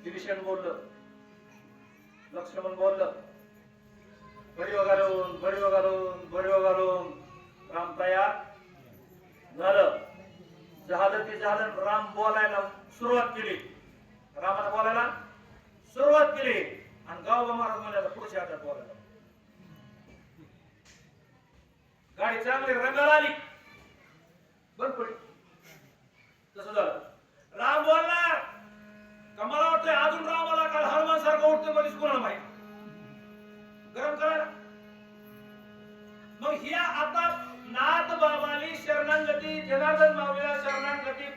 विभीषण बोललं, लक्ष्मण बोललं, भडीव घालून राम तयार झालं. झालं ते झालं. राम बोलायला सुरुवात केली. रामाला बोलायला सुरुवात केली आणि गावबा महाराज म्हणाला पुढच्या हातात बोलायला. गाडी चांगली रंगाला आली, बंद पडली. तसं झालं. राम बोलणार का मला वाटतंय अजून रामाला काल हनुमान सारखं उठतं म्हणजे कोणाला माहिती गरम करायला. मग ह्या आता नाथ बाबांनी शरणागती, जनार्दन माऊलीला शरणागती